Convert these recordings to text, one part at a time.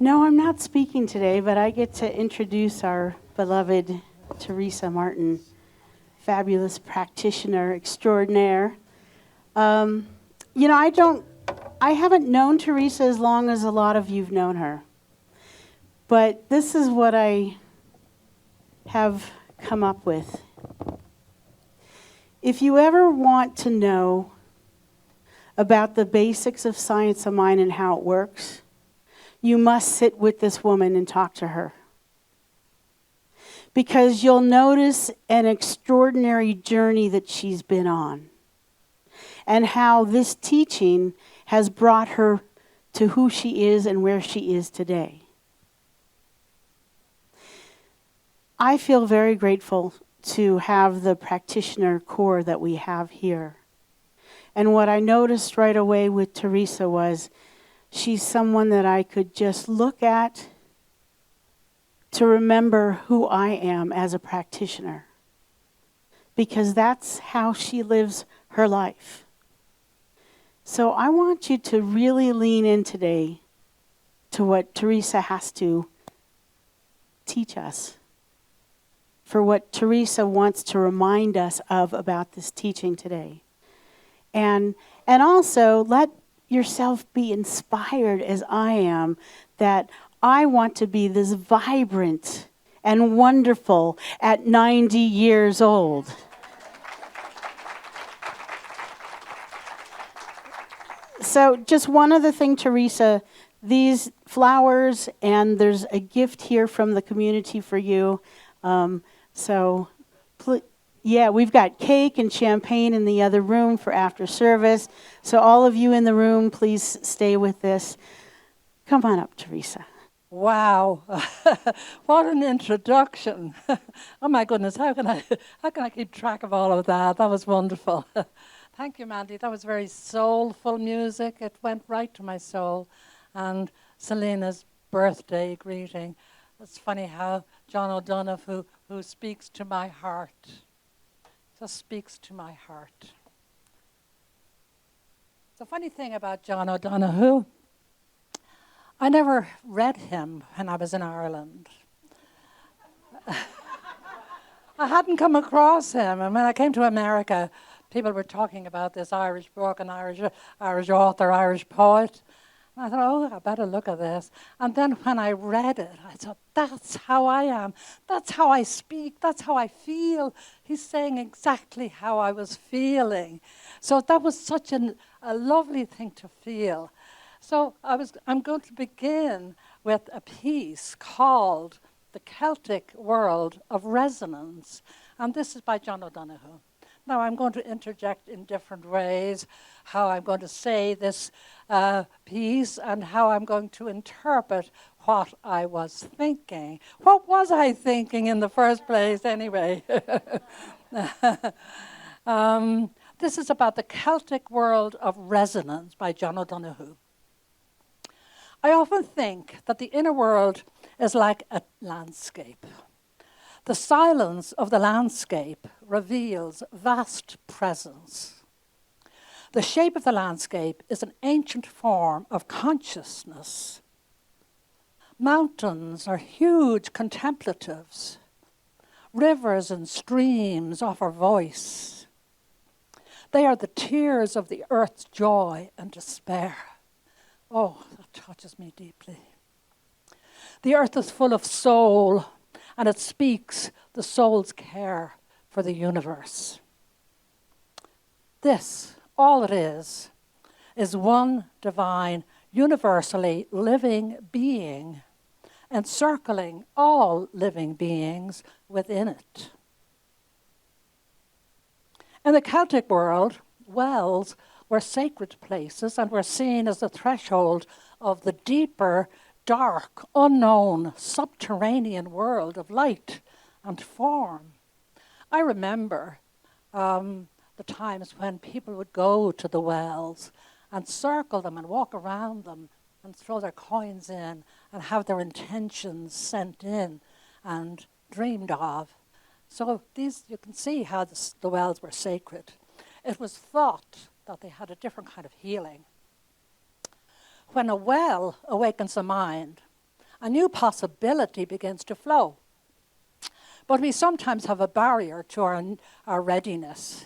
No, I'm not speaking today, but I get to introduce our beloved Theresa Martin, fabulous practitioner extraordinaire. Um, I haven't known Theresa as long as a lot of you've known her, but this is what I have come up with. If you ever want to know about the basics of science of mind and how it works, you must sit with this woman and talk to her. Because you'll notice an extraordinary journey that she's been on, and how this teaching has brought her to who she is and where she is today. I feel very grateful to have the practitioner core that we have here. And what I noticed right away with Theresa was she's someone that I could just look at to remember who I am as a practitioner. Because that's how she lives her life. So I want you to really lean in today to what Theresa has to teach us. For what Theresa wants to remind us of about this teaching today. And also let yourself be inspired as I am, that I want to be this vibrant and wonderful at 90 years old. So just one other thing, Theresa, these flowers, and there's a gift here from the community for you. We've got cake and champagne in the other room for after service. So all of you in the room, please stay with this. Come on up, Theresa. Wow, what an introduction. Oh my goodness, how can I keep track of all of that? That was wonderful. Thank you, Mandy. That was very soulful music. It went right to my soul. And Selena's birthday greeting. It's funny how John O'Donoghue, who speaks to my heart, just speaks to my heart. The funny thing about John O'Donoghue, I never read him when I was in Ireland. I hadn't come across him. And when I came to America, people were talking about this Irish book, an Irish author, Irish poet. And I thought, oh, I better look at this. And then when I read it, I thought, that's how I am. That's how I speak. That's how I feel. He's saying exactly how I was feeling. So that was such a lovely thing to feel. So I'm going to begin with a piece called The Celtic World of Resonance. And this is by John O'Donoghue. Now, I'm going to interject in different ways how I'm going to say this piece and how I'm going to interpret what I was thinking. What was I thinking in the first place, anyway? This is about the Celtic World of Resonance by John O'Donoghue. I often think that the inner world is like a landscape. The silence of the landscape reveals vast presence. The shape of the landscape is an ancient form of consciousness. Mountains are huge contemplatives. Rivers and streams offer voice. They are the tears of the earth's joy and despair. Oh, that touches me deeply. The earth is full of soul, and it speaks the soul's care for the universe. This, all it is one divine, universally living being, encircling all living beings within it. In the Celtic world, wells were sacred places and were seen as the threshold of the deeper, dark, unknown, subterranean world of light and form. I remember the times when people would go to the wells and circle them and walk around them and throw their coins in and have their intentions sent in and dreamed of. So these, you can see how the wells were sacred. It was thought that they had a different kind of healing. When a well awakens a mind, A new possibility begins to flow. But we sometimes have a barrier to our readiness.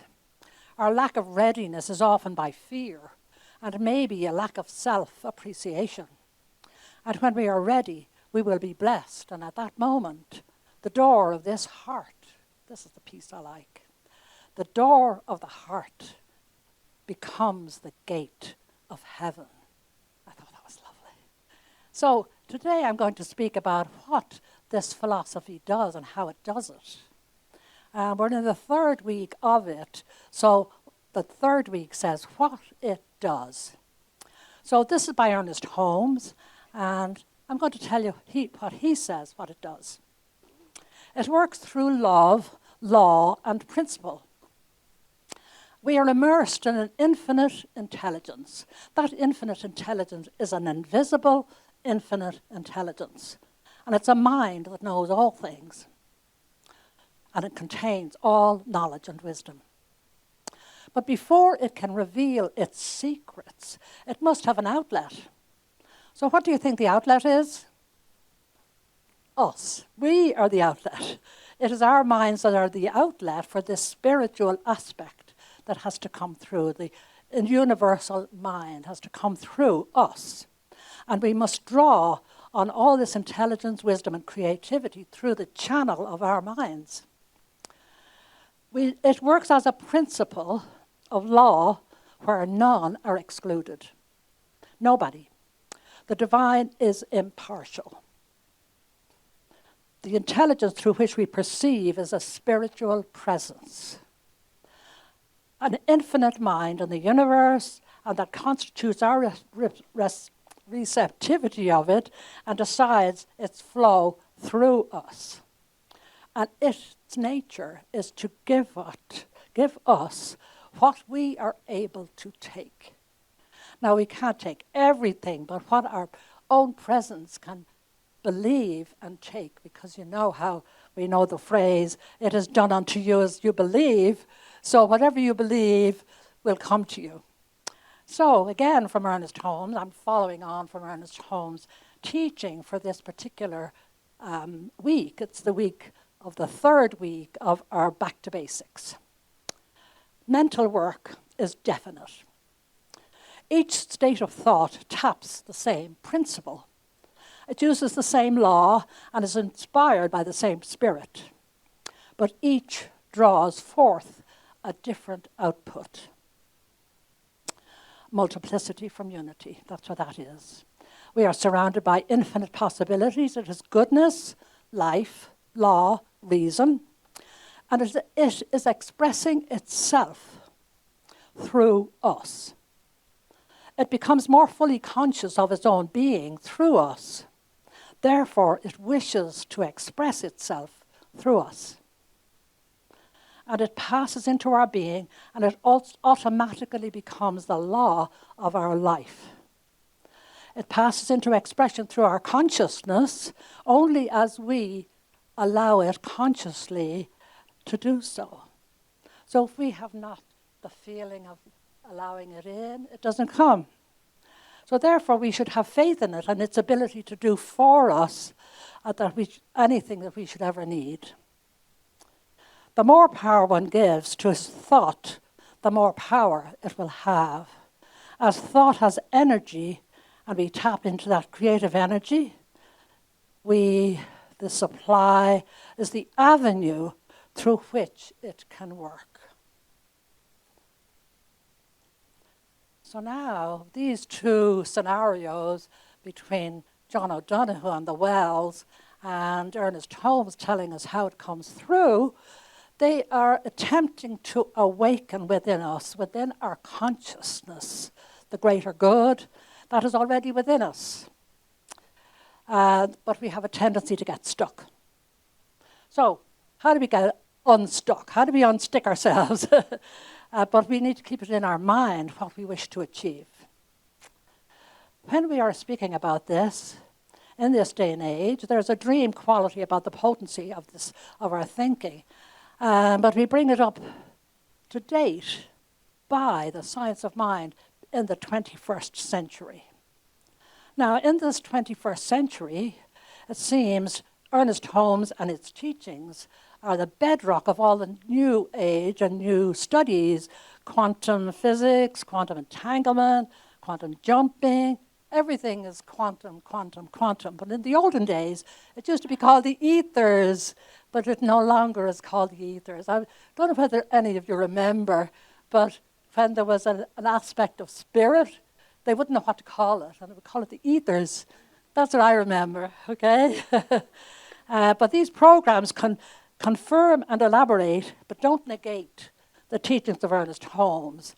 Our lack of readiness is often by fear, and maybe a lack of self-appreciation. And when we are ready, we will be blessed. And at that moment, the door of this heart, this is the piece I like, the door of the heart becomes the gate of heaven. I thought that was lovely. So today I'm going to speak about what this philosophy does and how it does it. We're in the third week of it. So the third week says what it does. So this is by Ernest Holmes, and I'm going to tell you what he says, what it does. It works through love, law, and principle. We are immersed in an infinite intelligence. That infinite intelligence is an invisible, infinite intelligence. And it's a mind that knows all things. And it contains all knowledge and wisdom. But before it can reveal its secrets, it must have an outlet. So what do you think the outlet is? Us. We are the outlet. It is our minds that are the outlet for this spiritual aspect that has to come through. The universal mind has to come through us. And we must draw on all this intelligence, wisdom, and creativity through the channel of our minds. It works as a principle of law where none are excluded. Nobody. The divine is impartial. The intelligence through which we perceive is a spiritual presence. An infinite mind in the universe, and that constitutes our receptivity of it and decides its flow through us. And its nature is to give us what we are able to take. Now, we can't take everything, but what our own presence can believe and take, because you know how we know the phrase, it is done unto you as you believe, so whatever you believe will come to you. So, again, from Ernest Holmes, I'm following on from Ernest Holmes' teaching for this particular week. It's the week of the third week of our Back to Basics. Mental work is definite. Each state of thought taps the same principle. It uses the same law and is inspired by the same spirit. But each draws forth a different output. Multiplicity from unity, that's what that is. We are surrounded by infinite possibilities. It is goodness, life, law, reason, and it is expressing itself through us. It becomes more fully conscious of its own being through us. Therefore, it wishes to express itself through us. And it passes into our being, and it automatically becomes the law of our life. It passes into expression through our consciousness only as we allow it consciously to do so. So if we have not the feeling of allowing it in, it doesn't come. So therefore, we should have faith in it and its ability to do for us anything that we should ever need. The more power one gives to his thought, the more power it will have. As thought has energy, and we tap into that creative energy, the supply is the avenue through which it can work. So now, these two scenarios between John O'Donoghue and the Wells and Ernest Holmes telling us how it comes through, they are attempting to awaken within us, within our consciousness, the greater good that is already within us. But we have a tendency to get stuck. So, how do we get unstuck? How do we unstick ourselves? But we need to keep it in our mind what we wish to achieve. When we are speaking about this, in this day and age, there's a dream quality about the potency of our thinking. But we bring it up to date by the science of mind in the 21st century. Now, in this 21st century, it seems Ernest Holmes and its teachings are the bedrock of all the new age and new studies, quantum physics, quantum entanglement, quantum jumping. Everything is quantum, quantum, quantum. But in the olden days, it used to be called the ethers, but it no longer is called the ethers. I don't know whether any of you remember, but when there was an aspect of spirit, they wouldn't know what to call it, and they would call it the ethers. That's what I remember, okay? But these programs confirm and elaborate, but don't negate the teachings of Ernest Holmes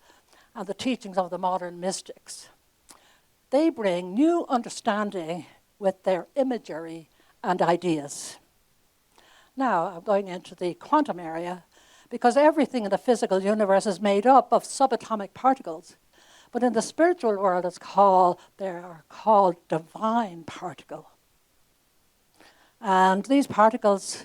and the teachings of the modern mystics. They bring new understanding with their imagery and ideas. Now, I'm going into the quantum area because everything in the physical universe is made up of subatomic particles. But in the spiritual world, they are called divine particles. And these particles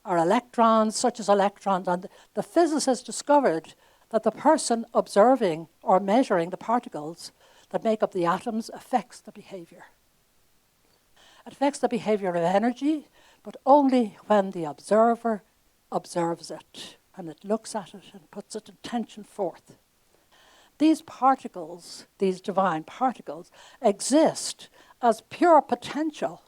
are electrons, such as electrons. And the physicists discovered that the person observing or measuring the particles that make up the atoms affects the behavior. It affects the behavior of energy, but only when the observer observes it, when it looks at it and puts its attention forth. These particles, these divine particles, exist as pure potential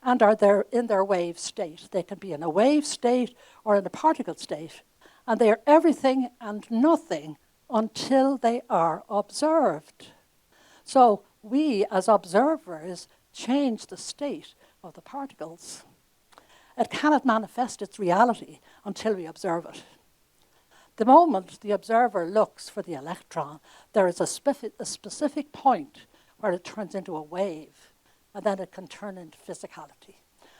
and are there in their wave state. They can be in a wave state or in a particle state, and they are everything and nothing until they are observed. So we, as observers, change the state of the particles. It cannot manifest its reality until we observe it. The moment the observer looks for the electron, there is a specific point where it turns into a wave, and then it can turn into physicality.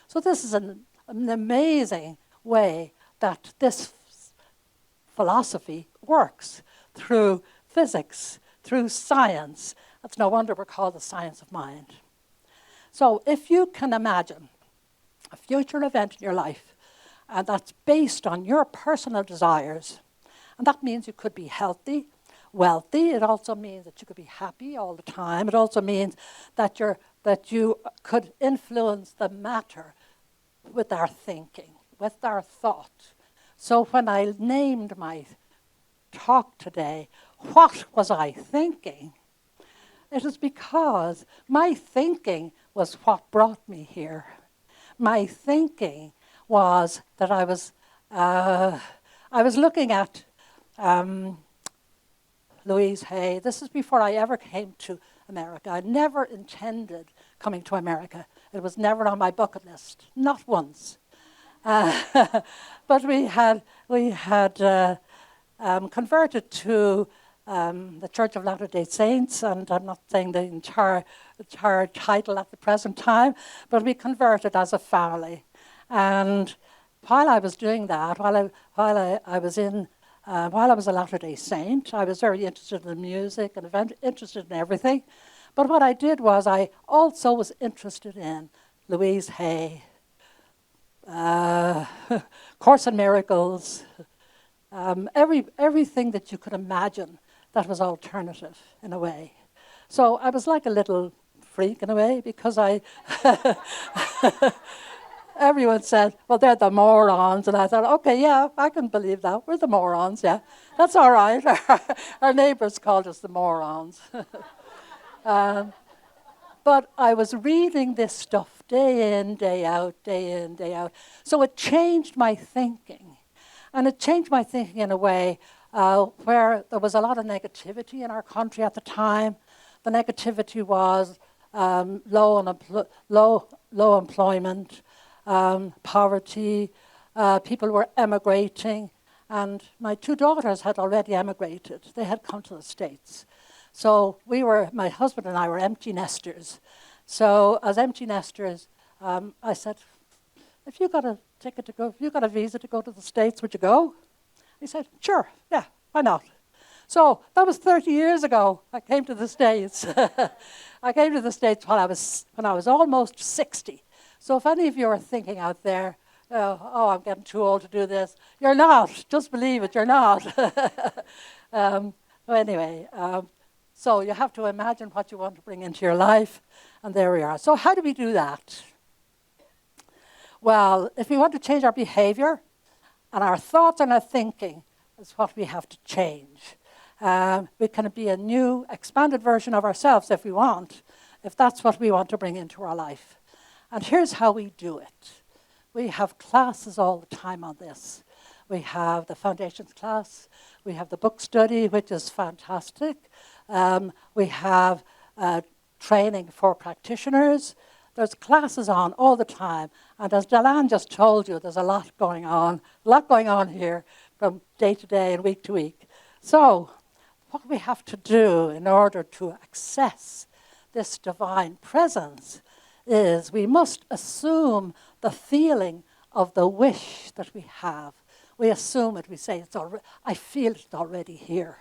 So this is an amazing way that this philosophy works through physics, through science. That's no wonder we're called the science of mind. So if you can imagine a future event in your life, and that's based on your personal desires, and that means you could be healthy, wealthy. It also means that you could be happy all the time. It also means that you could influence the matter with our thinking, with our thought. So when I named my talk today, what was I thinking? It is because my thinking was what brought me here. My thinking was that I was looking at Louise Hay. This is before I ever came to America. I never intended coming to America. It was never on my bucket list, not once. But we had converted to the Church of Latter-day Saints, and I'm not saying the entire title at the present time, but we converted as a family. And while I was doing that, while I was a Latter-day Saint, I was very interested in music and interested in everything. But what I did was I also was interested in Louise Hay, Course in Miracles, everything that you could imagine that was alternative in a way. So I was like a little freak in a way because everyone said, well, they're the morons. And I thought, okay, yeah, I can believe that. We're the morons, yeah. That's all right. Our neighbors called us the morons. But I was reading this stuff day in, day out, day in, day out. So it changed my thinking. And it changed my thinking in a way where there was a lot of negativity in our country at the time. The negativity was low employment, poverty, people were emigrating, and my two daughters had already emigrated. They had come to the States. So my husband and I were empty nesters. So as empty nesters, I said, if you got a ticket to go, if you got a visa to go to the States, would you go? He said, sure, yeah, why not? So that was 30 years ago. I came to the States. I came to the States when I was almost 60. So if any of you are thinking out there, oh, I'm getting too old to do this, you're not. Just believe it, you're not. Anyway, so you have to imagine what you want to bring into your life, and there we are. So how do we do that? Well, if we want to change our behavior, and our thoughts and our thinking is what we have to change. We can be a new, expanded version of ourselves if we want, if that's what we want to bring into our life. And here's how we do it. We have classes all the time on this. We have the foundations class. We have the book study, which is fantastic. We have training for practitioners. There's classes on all the time. And as Delan just told you, there's a lot going on here from day to day and week to week. So what we have to do in order to access this divine presence is we must assume the feeling of the wish that we have. We assume it. We say, I feel it already here.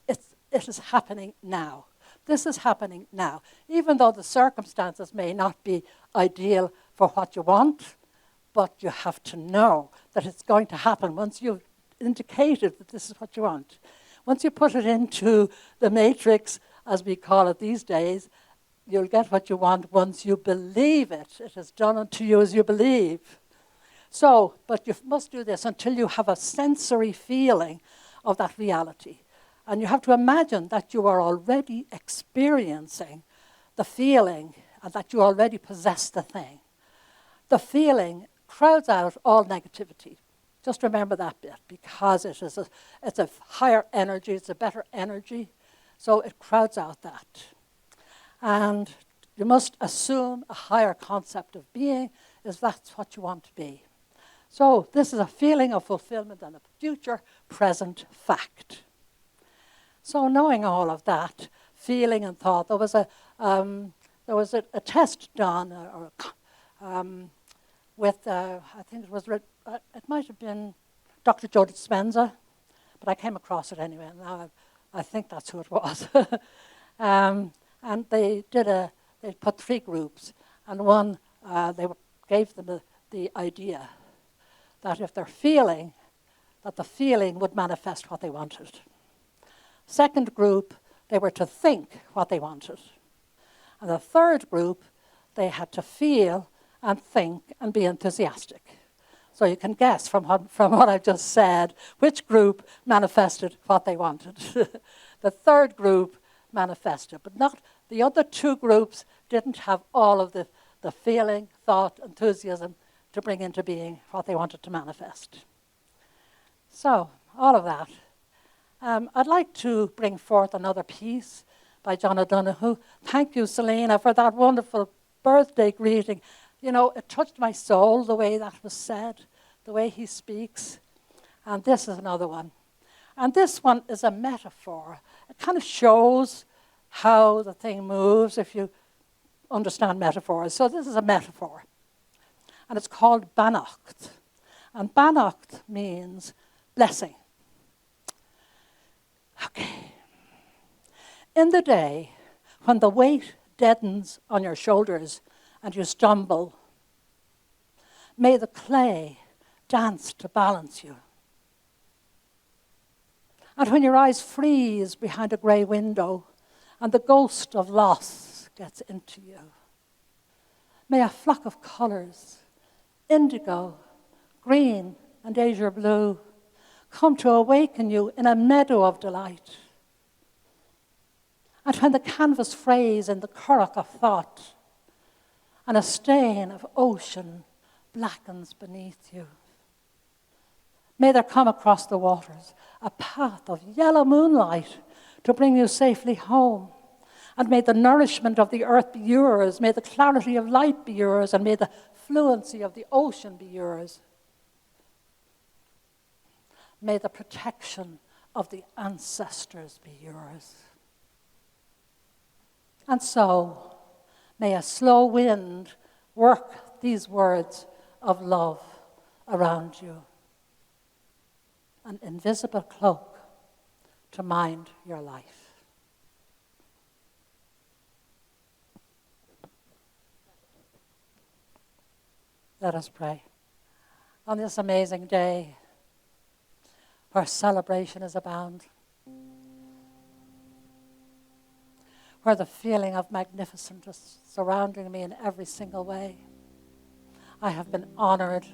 It is happening now. This is happening now. Even though the circumstances may not be ideal for what you want, but you have to know that it's going to happen once you've indicated that this is what you want. Once you put it into the matrix, as we call it these days, you'll get what you want once you believe it. It is done unto you as you believe. So, but you must do this until you have a sensory feeling of that reality. And you have to imagine that you are already experiencing the feeling and that you already possess the thing. The feeling crowds out all negativity. Just remember that bit, because it's a higher energy, it's a better energy, so it crowds out that. And you must assume a higher concept of being is that's what you want to be. So this is a feeling of fulfillment and a future present fact. So knowing all of that, feeling and thought, there was a test done with, I think it might have been Dr. Joe Dispenza, but I came across it anyway, and now I think that's who it was. And they put 3 groups, and one, gave them the idea that if they're feeling, that the feeling would manifest what they wanted. Second group, they were to think what they wanted. And the third group, they had to feel and think and be enthusiastic. So you can guess from what I've just said, which group manifested what they wanted. The third group manifested, but not the other 2 groups didn't have all of the feeling, thought, enthusiasm to bring into being what they wanted to manifest. So, all of that. I'd like to bring forth another piece by John O'Donoghue. Thank you, Selena, for that wonderful birthday greeting. You know, it touched my soul the way that was said, the way he speaks. And this is another one. And this one is a metaphor. It kind of shows how the thing moves if you understand metaphors. So this is a metaphor. And it's called Bannacht. And Bannacht means blessing. Okay. In the day when the weight deadens on your shoulders and you stumble, may the clay dance to balance you. And when your eyes freeze behind a grey window and the ghost of loss gets into you, may a flock of colours, indigo, green, and azure blue, come to awaken you in a meadow of delight. And when the canvas frays in the currach of thought, and a stain of ocean blackens beneath you, may there come across the waters a path of yellow moonlight to bring you safely home. And may the nourishment of the earth be yours, may the clarity of light be yours, and may the fluency of the ocean be yours. May the protection of the ancestors be yours. And so, may a slow wind work these words of love around you. An invisible cloak to mind your life. Let us pray. On this amazing day, where celebration is abound, where the feeling of magnificence is surrounding me in every single way, I have been honored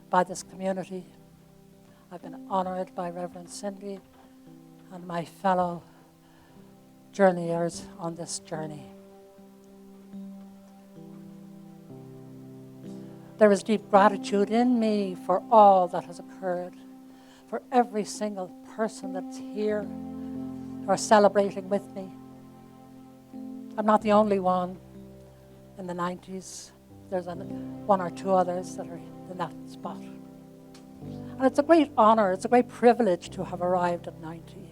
by this community. I've been honored by Reverend Cindy and my fellow journeyers on this journey. There is deep gratitude in me for all that has occurred, for every single person that's here who are celebrating with me. I'm not the only one in the 90s. There's one or two others that are in that spot. And it's a great honor, it's a great privilege to have arrived at 90.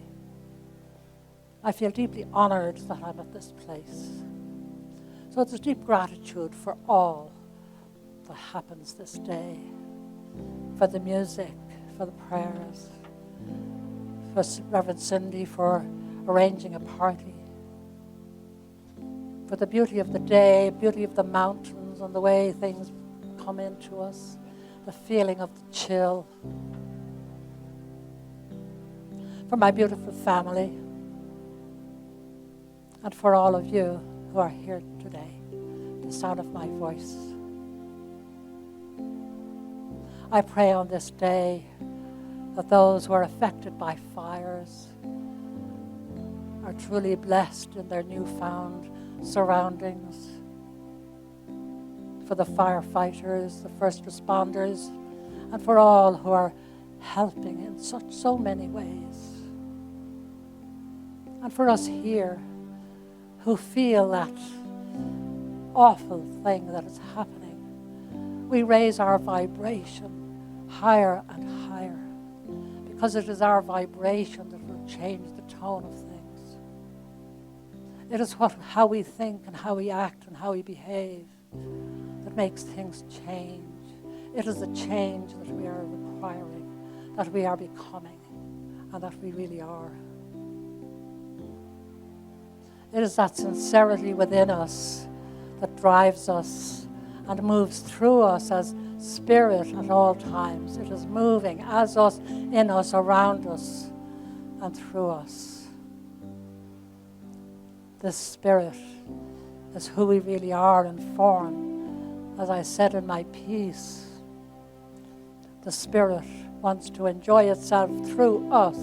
I feel deeply honored that I'm at this place. So it's a deep gratitude for all that happens this day, for the music, for the prayers, for Reverend Cindy for arranging a party, for the beauty of the day, beauty of the mountains and the way things come into us, the feeling of the chill, for my beautiful family, and for all of you who are here today, the sound of my voice. I pray on this day that those who are affected by fires are truly blessed in their newfound surroundings. For the firefighters, the first responders, and for all who are helping in so many ways. And for us here who feel that awful thing that is happening, we raise our vibration higher and higher, because it is our vibration that will change the tone of things. It is how we think and how we act and how we behave that makes things change. It is the change that we are requiring, that we are becoming, and that we really are. It is that sincerity within us that drives us and moves through us as spirit at all times. It is moving as us, in us, around us, and through us. This spirit is who we really are in form. As I said in my piece, the spirit wants to enjoy itself through us.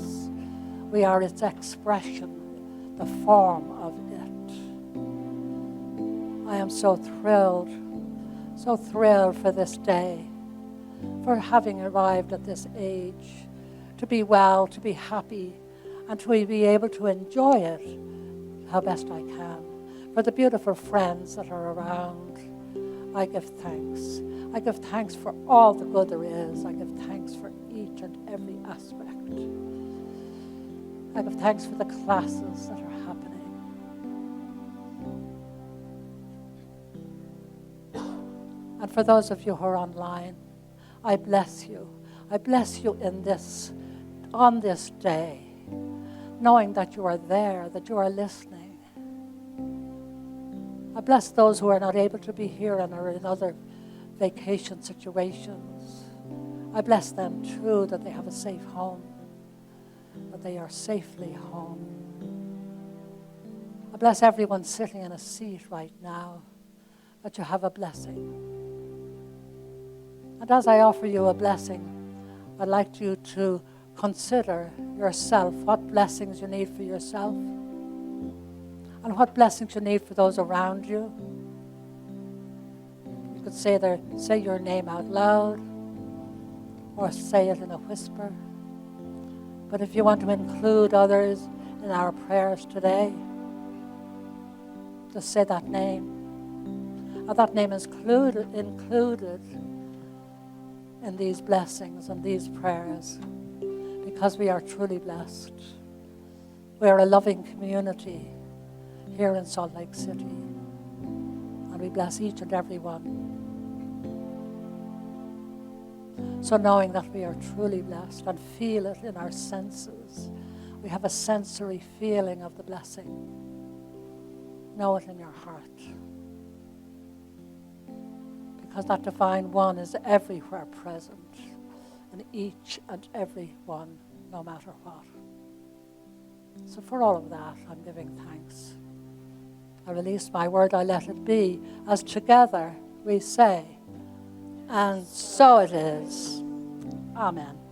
We are its expression, the form of it. I am so thrilled for this day, for having arrived at this age, to be well, to be happy, and to be able to enjoy it how best I can. For the beautiful friends that are around, I give thanks. I give thanks for all the good there is. I give thanks for each and every aspect. I give thanks for the classes that are happening. And for those of you who are online, I bless you. I bless you on this day, knowing that you are there, that you are listening. I bless those who are not able to be here and are in other vacation situations. I bless them too, that they have a safe home, that they are safely home. I bless everyone sitting in a seat right now, that you have a blessing. And as I offer you a blessing, I'd like you to consider yourself, what blessings you need for yourself, and what blessings you need for those around you. You could say your name out loud, or say it in a whisper. But if you want to include others in our prayers today, just say that name. And that name is included in these blessings and these prayers, because we are truly blessed. We are a loving community here in Salt Lake City, and we bless each and every one. So knowing that we are truly blessed and feel it in our senses, we have a sensory feeling of the blessing. Know it in your heart, because that divine one is everywhere present in each and every one, no matter what. So for all of that, I'm giving thanks. I release my word, I let it be, as together we say, And so it is. Amen.